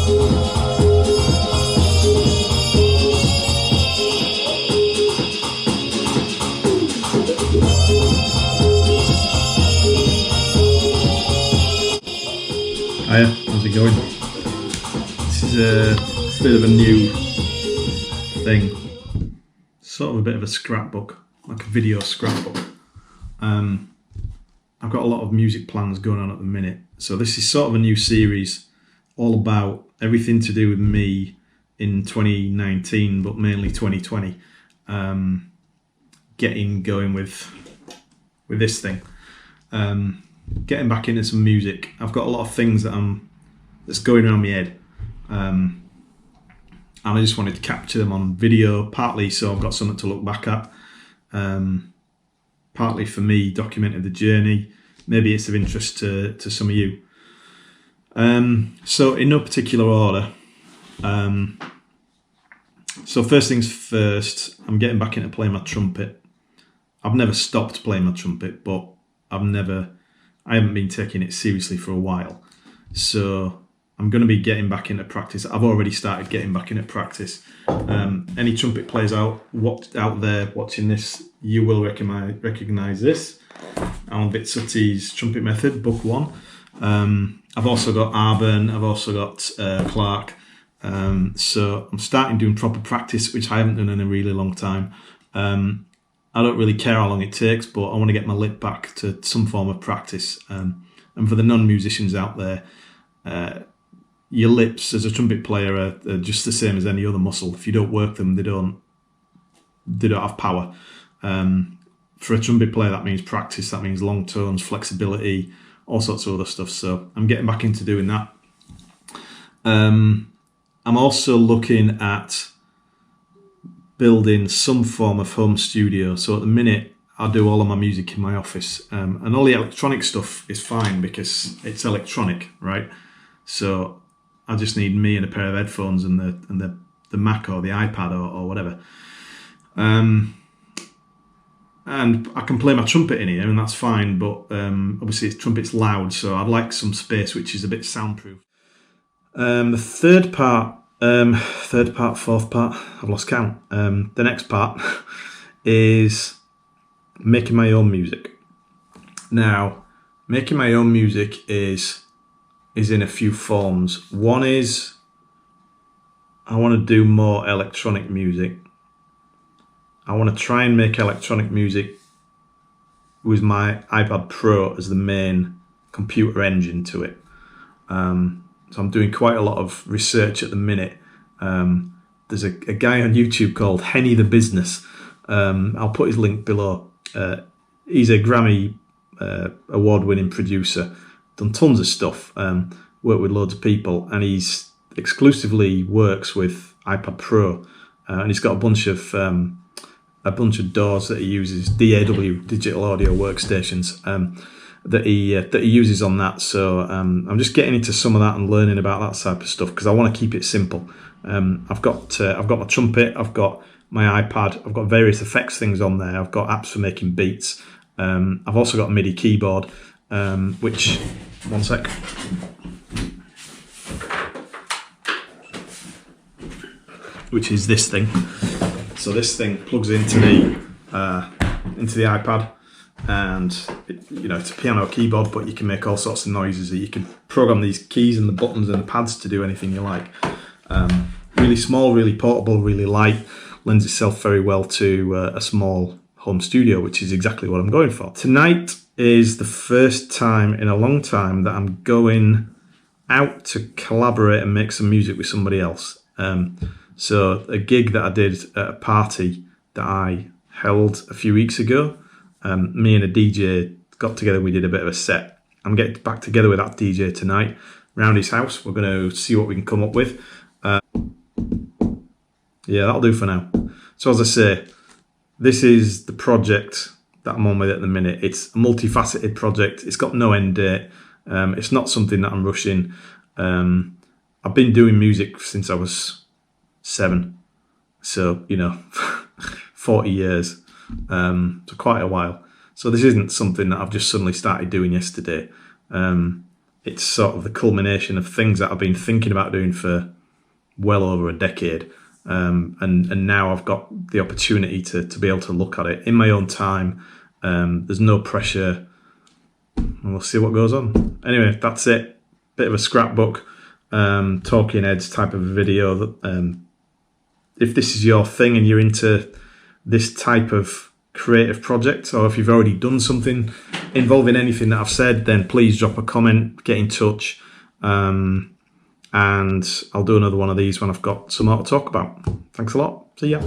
Hiya, how's it going? This is a bit of a new thing, sort of a bit of a scrapbook, like a video scrapbook. I've got a lot of music plans going on at the minute, so this is sort of a new series all about everything to do with me in 2019, but mainly 2020. Getting going with this thing. Getting back into some music. I've got a lot of things that's going around my head, and I just wanted to capture them on video, partly so I've got something to look back at, partly for me documenting the journey. Maybe it's of interest to some of you. So in no particular order. So first things first, I'm getting back into playing my trumpet. I've never stopped playing my trumpet, but I haven't been taking it seriously for a while. So I'm going to be getting back into practice. I've already started getting back into practice. Any trumpet players out there watching this, you will recognise this. Alan Vitsutti's Trumpet Method, Book 1. I've also got Arburn, I've also got Clark. So I'm starting doing proper practice, which I haven't done in a really long time. I don't really care how long it takes, but I want to get my lip back to some form of practice. And for the non-musicians out there, your lips as a trumpet player are just the same as any other muscle. If you don't work them, they don't have power. For a trumpet player, that means practice, that means long tones, flexibility, all sorts of other stuff. So I'm getting back into doing that. I'm also looking at building some form of home studio. So at the minute, I do all of my music in my office, and all the electronic stuff is fine because it's electronic, right? So I just need me and a pair of headphones and the Mac or the iPad or whatever. And I can play my trumpet in here, and that's fine. But obviously, trumpet's loud, so I'd like some space which is a bit soundproof. The third part, fourth part, I've lost count. The next part is making my own music. Now, making my own music is in a few forms. One is I want to do more electronic music. I want to try and make electronic music with my iPad Pro as the main computer engine to it. So I'm doing quite a lot of research at the minute. There's a guy on YouTube called Henny the Business. I'll put his link below. He's a Grammy award-winning producer, done tons of stuff, worked with loads of people, and he's exclusively works with iPad Pro, and he's got a bunch of DAWs that he uses, DAW, digital audio workstations, that he uses on that. So I'm just getting into some of that and learning about that type of stuff because I want to keep it simple. I've got my trumpet, I've got my iPad, I've got various effects things on there, I've got apps for making beats. I've also got a MIDI keyboard, which, one sec. Which is this thing. So this thing plugs into the iPad, and it's a piano keyboard, but you can make all sorts of noises. You can program these keys and the buttons and the pads to do anything you like. Really small, really portable, really light, lends itself very well to a small home studio, which is exactly what I'm going for. Tonight is the first time in a long time that I'm going out to collaborate and make some music with somebody else. So a gig that I did at a party that I held a few weeks ago, me and a DJ got together and we did a bit of a set. I'm getting back together with that DJ tonight, round his house. We're going to see what we can come up with. Yeah, that'll do for now. So as I say, this is the project that I'm on with at the minute. It's a multifaceted project. It's got no end date. It's not something that I'm rushing. I've been doing music since I was 7. So, 40 years. So quite a while. So this isn't something that I've just suddenly started doing yesterday. it's sort of the culmination of things that I've been thinking about doing for well over a decade. And now I've got the opportunity to be able to look at it in my own time. There's no pressure, and we'll see what goes on. Anyway, that's it. Bit of a scrapbook, talking heads type of video. That if this is your thing and you're into this type of creative project, or if you've already done something involving anything that I've said, then please drop a comment, get in touch, and I'll do another one of these when I've got some more to talk about. Thanks a lot. See ya.